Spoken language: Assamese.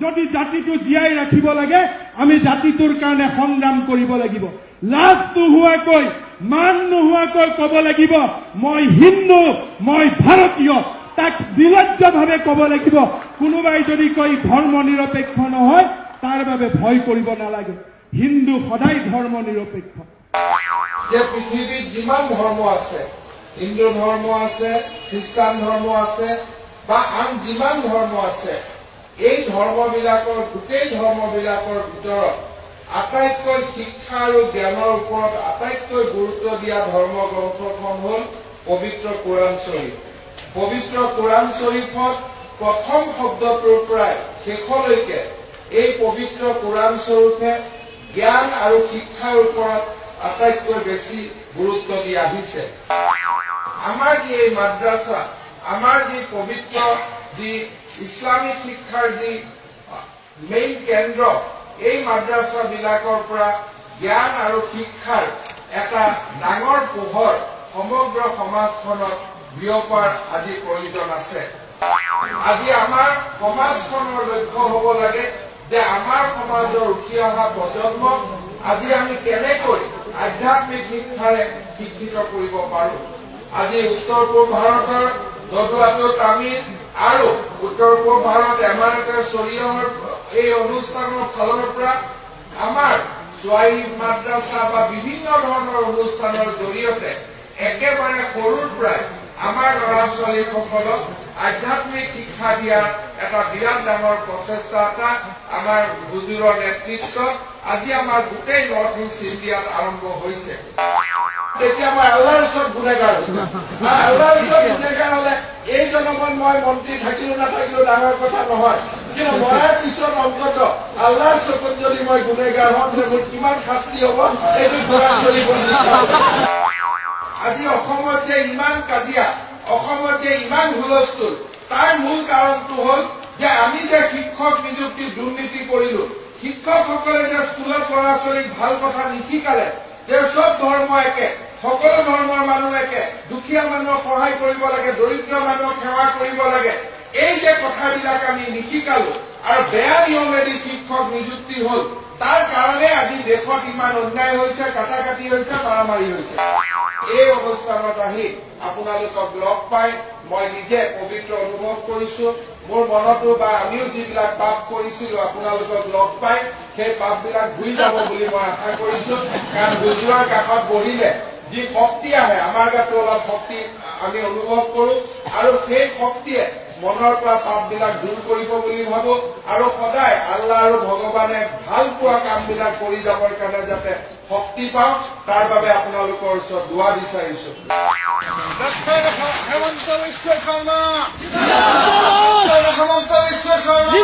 যদি জাতিটো জীয়াই ৰাখিব লাগে আমি জাতিটোৰ কাৰণে সংগ্ৰাম কৰিব লাগিব। লাজ নোহোৱাকৈ মান নোহোৱাকৈ ক'ব লাগিব মই হিন্দু, মই ভাৰতীয়। তাক নিলজ্জভাৱে ক'ব লাগিব। কোনোবাই যদি কয় ধৰ্ম নিৰপেক্ষ নহয় তাৰ বাবে ভয় কৰিব নালাগে। হিন্দু সদায় ধৰ্ম নিৰপেক্ষ। যে পৃথিৱীত যিমান ধৰ্ম আছে, হিন্দু ধৰ্ম আছে, খ্ৰীষ্টান ধৰ্ম আছে বা আন যিমান ধৰ্ম আছে, এই ধৰ্মবিলাকৰ গোটেই ধৰ্মবিলাকৰ ভিতৰত আটাইতকৈ শিক্ষা আৰু জ্ঞানৰ ওপৰত আটাইতকৈ গুৰুত্ব দিয়া ধৰ্মগ্ৰন্থখন হ'ল পবিত্ৰ কোৰাণ শ্বৰীফ। পবিত্ৰ কোৰাণ শ্বৰীফত প্ৰথম শব্দটোৰ পৰাই শেষলৈকে এই পবিত্ৰ কোৰাণ শ্বৰীফে জ্ঞান আৰু শিক্ষাৰ ওপৰত আটাইতকৈ বেছি গুৰুত্ব দি আহিছে। আমাৰ যি এই মাদ্ৰাছা, আমাৰ যি পবিত্ৰ যি ইছলামিক শিক্ষাৰ যি মেইন কেন্দ্ৰ, এই মাদ্ৰাছাবিলাকৰ পৰা জ্ঞান আৰু শিক্ষাৰ এটা ডাঙৰ পোহৰ সমগ্ৰ সমাজখনত বিয়পাৰ আজি প্ৰয়োজন আছে। আজি আমাৰ সমাজখনৰ লক্ষ্য হ'ব লাগে যে আমাৰ সমাজৰ উঠি অহা প্ৰজন্মক আজি আমি কেনেকৈ আধ্যাত্মিক শিক্ষাৰে শিক্ষিত কৰিব পাৰো। আজি উত্তৰ পূব ভাৰতৰ জদুৱাটো তামিল আৰু উত্তৰ পূব ভাৰত এমাৰতে চৰিয়ৰ এই অনুষ্ঠানৰ ফালৰ পৰা আমাৰ স্বায়ী মাদ্ৰাছা বা বিভিন্ন ধৰণৰ অনুষ্ঠানৰ জৰিয়তে একেবাৰে সৰুৰ পৰাই আমাৰ ল'ৰা ছোৱালীসকলক আধ্যাত্মিক শিক্ষা দিয়াৰ এটা বিৰাট ডাঙৰ প্ৰচেষ্টা এটা আমাৰ হুজুৰৰ নেতৃত্বত আজি আমাৰ গোটেই নৰ্থ ইষ্ট ইণ্ডিয়াত আৰম্ভ হৈছে। তেতিয়া মই আল্লাহৰ ওচৰত গুণেগাৰ হৈছো। আল্লাহৰ ওচৰত গুণেগাৰ হলে এই জনমত মই মন্ত্ৰী থাকিলো নাথাকিলো ডাঙৰ কথা নহয়, কিন্তু মৰাৰ পিছত অন্তত আল্লাহৰ চকুত যদি মই গুণেগাৰ হওঁ তেতিয়া মোৰ কিমান শাস্তি হব এইটো ধৰা চলিব। আজি অসমত যে ইমান কাজিয়া, অসমত যে ইমান হুলস্থুল, তাৰ মূল কাৰণটো হল যে আমি যে শিক্ষক নিযুক্তি দুৰ্নীতি কৰিলো। শিক্ষকসকলে যে স্কুলত ল'ৰা ছোৱালীক ভাল কথা নিশিকালে, যে চব ধৰ্ম একে, সকলো ধৰ্মৰ মানুহ একে, দুখীয়া মানুহক সহায় কৰিব লাগে, দৰিদ্ৰ মানুহক সেৱা কৰিব লাগে, এই যে কথাবিলাক আমি নিশিকালো আৰু বেয়া নিয়মেদি শিক্ষক নিযুক্তি হল, তাৰ কাৰণে আজি দেশত ইমান অন্যায় হৈছে, কাটাকাটি হৈছে, মাৰামাৰি হৈছে। এই অনুষ্ঠানত আহি আপোনালোকক লগ পাই মই নিজে পবিত্ৰ অনুভৱ কৰিছো। মোৰ মনতো বা আমিও যিবিলাক পাপ কৰিছিলো আপোনালোকক লগ পাই সেই পাপবিলাক ধুই যাব বুলি মই আশা কৰিছো। কাৰণ হুজুৰৰ কাষত বহিলে যি শক্তি আহে, আমাৰ গাতো অলপ শক্তি আমি অনুভৱ কৰো আৰু সেই শক্তিয়ে মনৰ পৰা পাপবিলাক দূৰ কৰিব বুলি ভাবো আৰু সদায় আল্লাহ আৰু ভগৱানে ভাল পোৱা কামবিলাক কৰি যাবৰ কাৰণে যাতে শক্তি পাওঁ তাৰ বাবে আপোনালোকৰ ওচৰত দোৱা বিচাৰিছো। হেমন্ত বিশ্ব শৰ্মা, হেমন্ত বিশ্ব শৰ্মা।